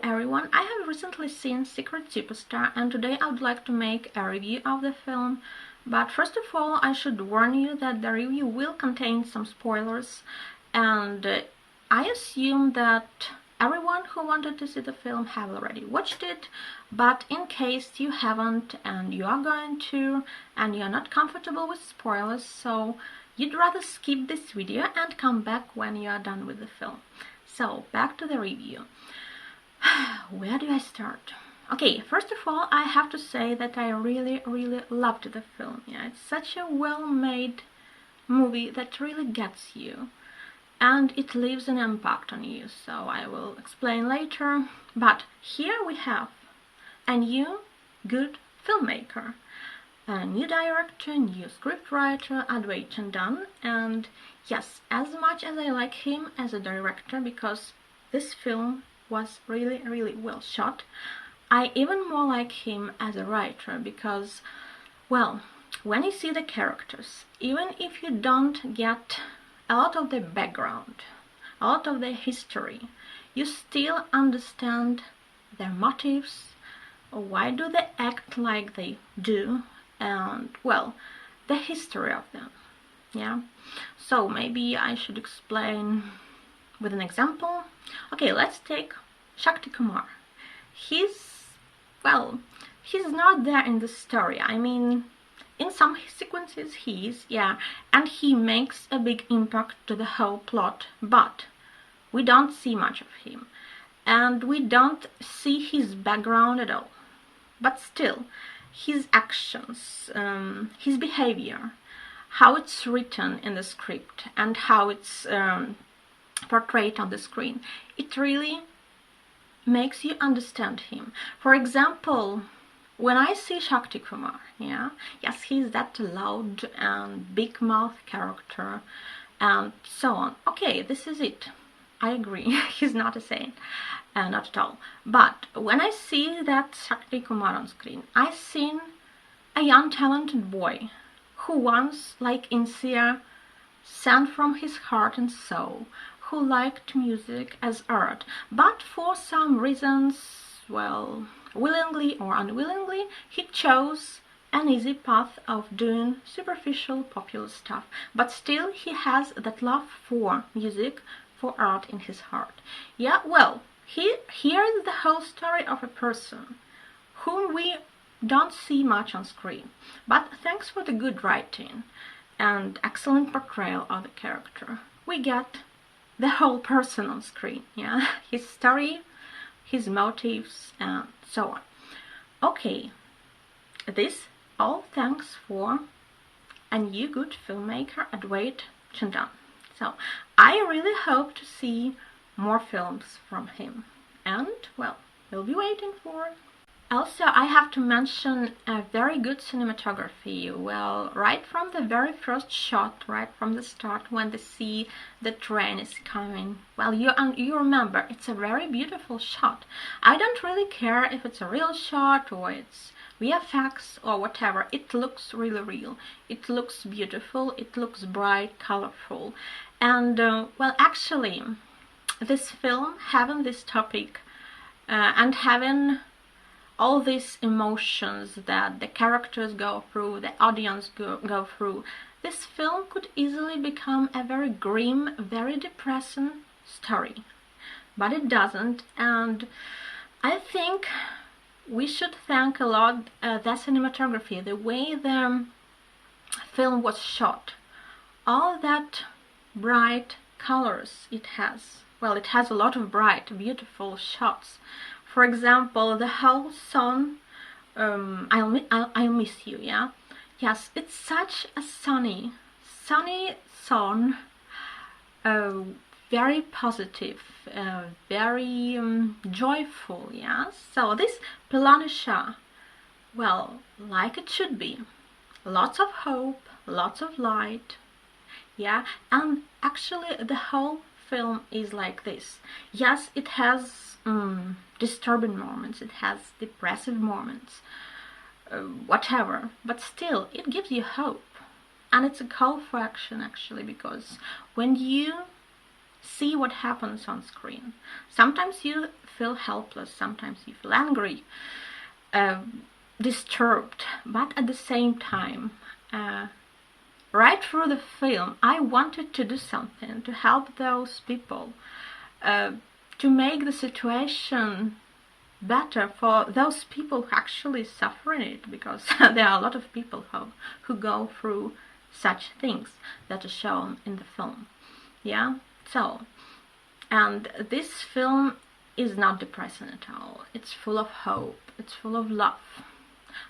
everyone, I have recently seen Secret Superstar and today I would like to make a review of the film. But first of all, I should warn you that the review will contain some spoilers, and I assume that everyone who wanted to see the film have already watched it, but in case you haven't and you are going to and you're not comfortable with spoilers, so you'd rather skip this video and come back when you are done with the film. So back to the review. Where do I start? Okay, first of all, I have to say that I really loved the film. Yeah, it's such a well-made movie that really gets you, and it leaves an impact on you, so I will explain later. But here we have a new good filmmaker, a new director, new scriptwriter, Advait Chandan, and yes, as much as I like him as a director, because this film was really well shot, I even more like him as a writer, because, well, when you see the characters, even if you don't get a lot of the background, a lot of the history, you still understand their motives, why do they act like they do, and, well, the history of them. Yeah, so maybe I should explain with an example. Okay, let's take Shakti Kumar. He's not there in the story. I mean, in some sequences he is, yeah, and he makes a big impact to the whole plot, but we don't see much of him, and we don't see his background at all. But still, his actions, his behavior, how it's written in the script and how it's portrayed on the screen, it really makes you understand him. For example, when I see Shakti Kumar, yeah, yes, he's that loud and big mouth character and so on. Okay, this is it. I agree, he's not a saint, not at all. But when I see that Shakti Kumar on screen, I see a young talented boy who once, like Insia, sang from his heart and soul, who liked music as art, but for some reasons, well, willingly or unwillingly, he chose an easy path of doing superficial popular stuff, but still he has that love for music, for art in his heart. Yeah, well, here's the whole story of a person whom we don't see much on screen, but thanks for the good writing and excellent portrayal of the character, we get the whole person on screen, yeah, his story, his motives, and so on. Okay, this all thanks for a new good filmmaker, Advait Chandan. So I really hope to see more films from him, and, well, we'll be waiting for it. Also, I have to mention a very good cinematography. Well, right from the very first shot, right from the start, when they see the train is coming, well, you remember, it's a very beautiful shot. I don't really care if it's a real shot or it's VFX or whatever. It looks really real. It looks beautiful. It looks bright, colorful. And, well, actually, this film, having this topic and having all these emotions that the characters go through, the audience go through, this film could easily become a very grim, very depressing story. But it doesn't, and I think we should thank a lot the cinematography, the way the film was shot, all that bright colors it has. Well, it has a lot of bright, beautiful shots. For example, the whole song, I'll Miss You, yeah? Yes, it's such a sunny song, very positive, very joyful, yeah? So this Planisha, well, like it should be. Lots of hope, lots of light, yeah? And actually the whole film is like this. Yes, it has disturbing moments, it has depressive moments, whatever, but still it gives you hope, and it's a call for action actually, because when you see what happens on screen. Sometimes you feel helpless, sometimes you feel angry, disturbed, but at the same time, right through the film, I wanted to do something to help those people, to make the situation better for those people who actually suffer in it, because there are a lot of people who go through such things that are shown in the film. Yeah, so, and this film is not depressing at all. It's full of hope, it's full of love,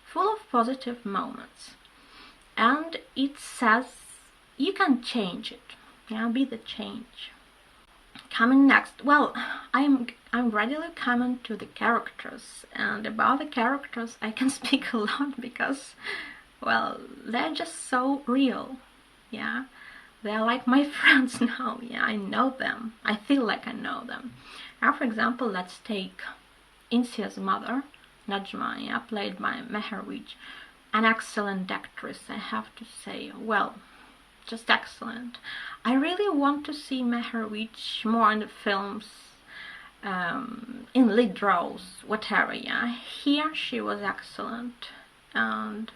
full of positive moments, and it says you can change it. Yeah, be the change. Coming next, well, I'm readily coming to the characters, and about the characters I can speak a lot because, well, they're just so real. Yeah, they're like my friends now. Yeah, I know them. I feel like I know them. Now, for example, let's take Insia's mother, Najma, yeah, played by Meherwij, an excellent actress, I have to say. Well, just excellent. I really want to see Meherwij more in the films, in lead roles, whatever. Yeah, here she was excellent, and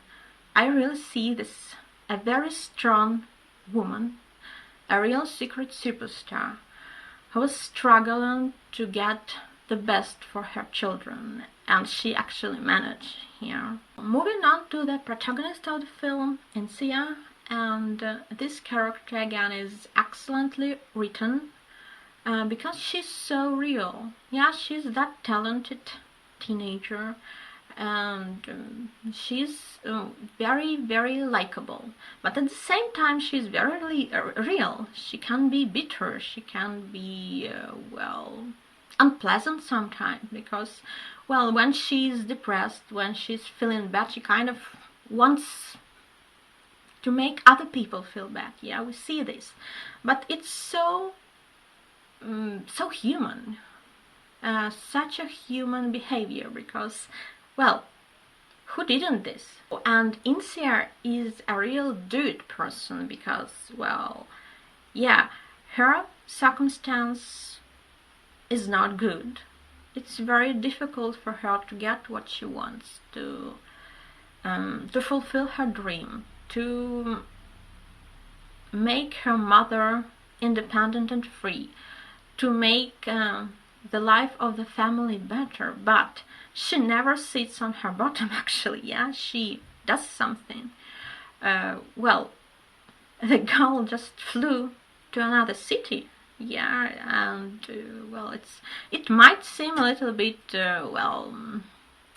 I really see this a very strong woman, a real secret superstar who was struggling to get the best for her children, and she actually managed here. Moving on to the protagonist of the film, Insia, and this character again is excellently written, because she's so real. Yeah, she's that talented teenager, and she's very, very likable, but at the same time she's very real. She can be bitter, she can be well, unpleasant sometimes, because, well, when she's depressed, when she's feeling bad, she kind of wants to make other people feel bad. Yeah, we see this, but it's so so human, such a human behavior, because, well, who didn't this? And Insia is a real dude person, because, well, yeah, her circumstance is not good. It's very difficult for her to get what she wants, to fulfill her dream, to make her mother independent and free, to make the life of the family better. But she never sits on her bottom, actually. Yeah, she does something. Well, the girl just flew to another city. Yeah, and well, it might seem a little bit well,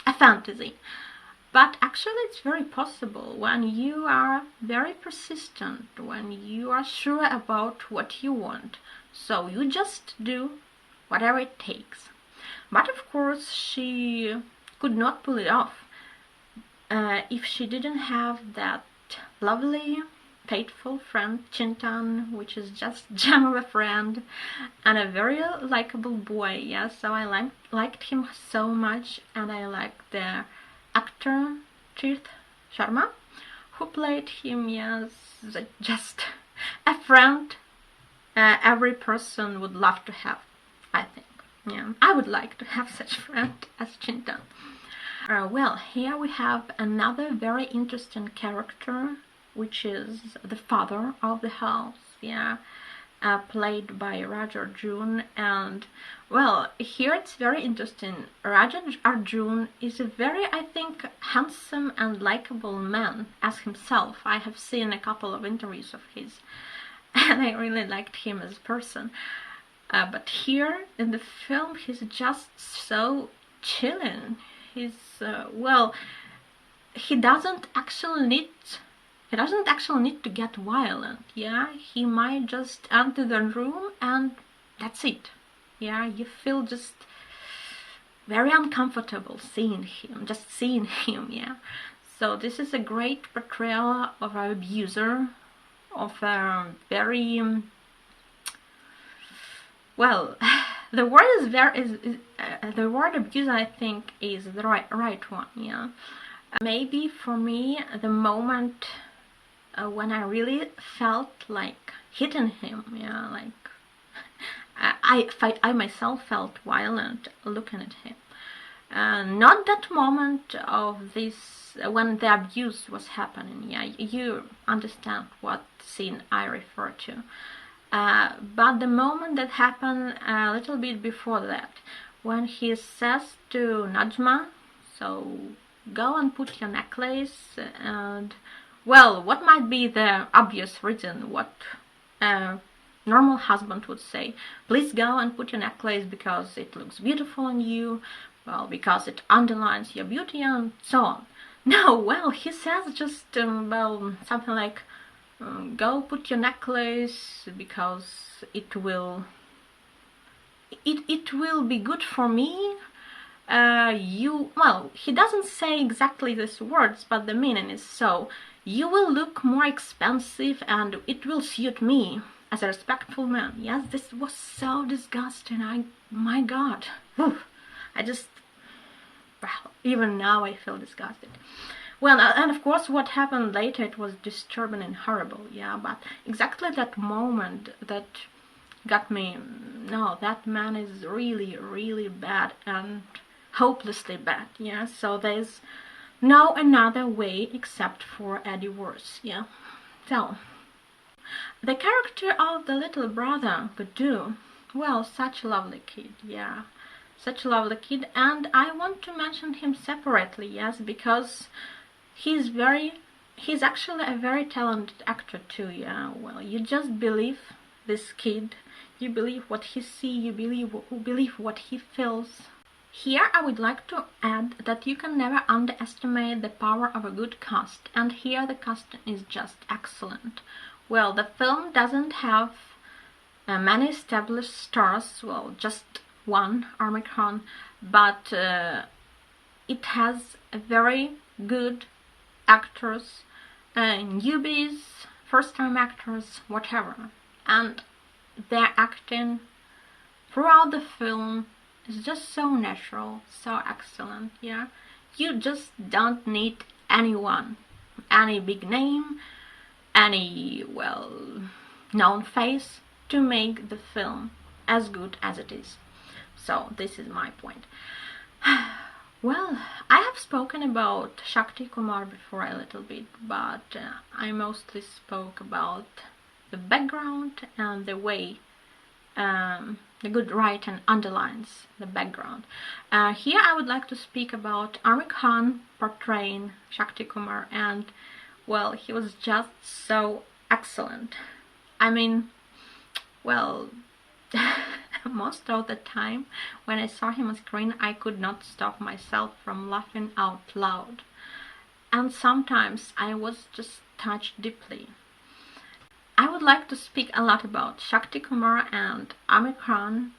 a fantasy, but actually it's very possible when you are very persistent, when you are sure about what you want. So you just do whatever it takes. But of course she could not pull it off if she didn't have that lovely, faithful friend Chintan, which is just gem of a friend, and a very likable boy. Yeah, so I liked him so much, and I liked the actor Tirth Sharma, who played him. Yes, just a friend every person would love to have, I think. Yeah, I would like to have such a friend as Chintan. Well, here we have another very interesting character, which is the father of the house. Yeah, played by Arjun. And, well, here it's very interesting. Arjun is a very, I think, handsome and likable man as himself. I have seen a couple of interviews of his, and I really liked him as a person. But here in the film, he's just so chilling. He's well, he doesn't actually need to get violent. Yeah, he might just enter the room and that's it. Yeah, you feel just very uncomfortable seeing him. Yeah, so this is a great portrayal of an abuser, of a very well, the word abuse, I think, is the right one. Yeah, maybe for me the moment when I really felt like hitting him, yeah, like I myself felt violent looking at him. Not that moment of this, when the abuse was happening, yeah, you understand what scene I refer to. But the moment that happened a little bit before that, when he says to Najma, so go and put your necklace, and well, what might be the obvious reason, what a normal husband would say, please go and put your necklace because it looks beautiful on you, well, because it underlines your beauty and so on. No, well, he says just, well, something like, go put your necklace because it will be good for me. Well, he doesn't say exactly these words, but the meaning is so, you will look more expensive and it will suit me as a respectful man. Yes, this was so disgusting. My God. Oof. Well, even now I feel disgusted. Well, and of course what happened later, it was disturbing and horrible, yeah, but exactly that moment that got me, no, that man is really, really bad and hopelessly bad, yeah, so there's no another way except for a divorce, yeah. So, the character of the little brother, Gadu, well, such a lovely kid, yeah. Such a lovely kid, and I want to mention him separately, yes, because he's actually a very talented actor too, yeah. Well, you just believe this kid, you believe what he sees, you believe what he feels. Here I would like to add that you can never underestimate the power of a good cast, and here the casting is just excellent. Well, the film doesn't have many established stars, well, just one, Aamir Khan, but it has a very good actors, newbies, first-time actors, whatever, and their acting throughout the film is just so natural, so excellent, yeah. You just don't need anyone, any big name, any, well, known face to make the film as good as it is. So this is my point. Well, I have spoken about Shakti Kumar before a little bit, but I mostly spoke about the background and the way the good writing underlines the background. Here I would like to speak about Aamir Khan portraying Shakti Kumar, and well, he was just so excellent. I mean, well, most of the time when I saw him on screen, I could not stop myself from laughing out loud. And sometimes I was just touched deeply. I would like to speak a lot about Shakti Kumar and Aamir Khan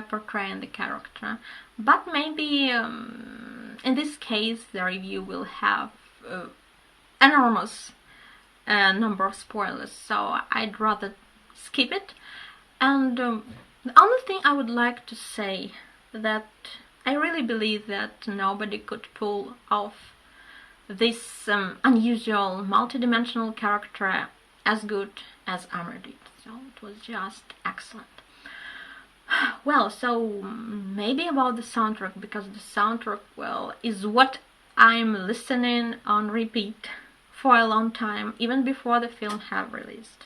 portraying the character, but maybe in this case the review will have enormous number of spoilers, so I'd rather skip it. And the only thing I would like to say that I really believe that nobody could pull off this unusual multidimensional character as good as Aamir did. So it was just excellent. Well, so maybe about the soundtrack, because the soundtrack, well, is what I'm listening on repeat for a long time, even before the film have released.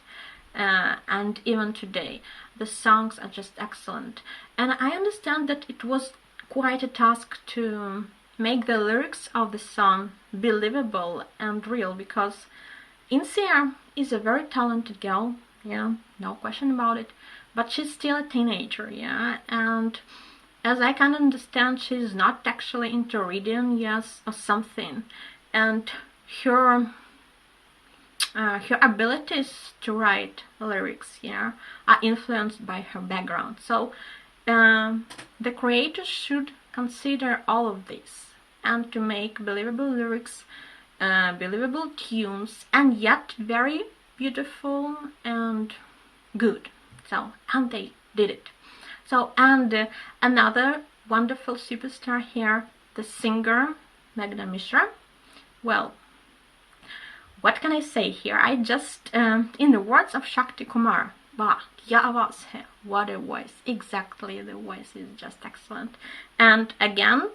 And even today, the songs are just excellent. And I understand that it was quite a task to make the lyrics of the song believable and real, because Insia is a very talented girl, yeah, no question about it, but she's still a teenager, yeah, and as I can understand, she's not actually into reading, yes, or something, and her abilities to write lyrics, yeah, are influenced by her background. So the creators should consider all of this, and to make believable lyrics, believable tunes, and yet very beautiful and good. So, and they did it. So, and another wonderful superstar here, the singer Meghna Mishra. Well, what can I say here? I just, in the words of Shakti Kumar, वाह क्या आवाज है, what a voice, exactly, the voice is just excellent. And again,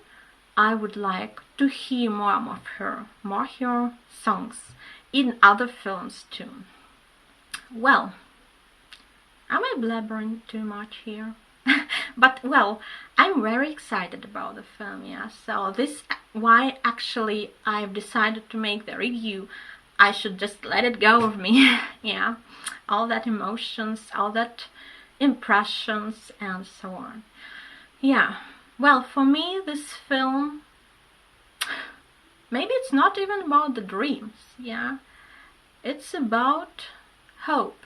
I would like to hear more of her, her songs in other films too. Well, am I blabbering too much here? But well, I'm very excited about the film, yeah. So this why actually I've decided to make the review. I should just let it go of me, yeah. All that emotions, all that impressions, and so on. Yeah. Well, for me, this film, maybe it's not even about the dreams, yeah. It's about hope.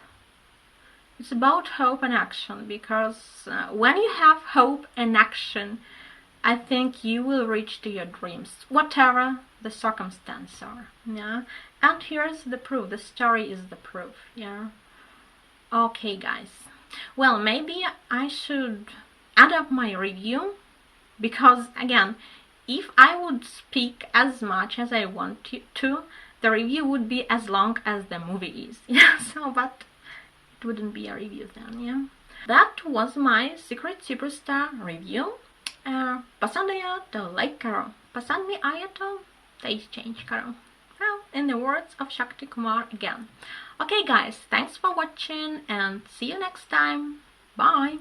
It's about hope and action, because when you have hope and action, I think you will reach to your dreams, whatever the circumstances are, yeah. And here's the proof, the story is the proof, yeah. Okay, guys. Well, maybe I should add up my review, because again, if I would speak as much as I want to, the review would be as long as the movie is, yeah. So, but it wouldn't be a review then, yeah. That was my Secret Superstar review. पसंद आया तो like करो, पसंद नहीं आया तो taste change करो. Well, in the words of Shakti Kumar again. Okay guys, thanks for watching and see you next time. Bye.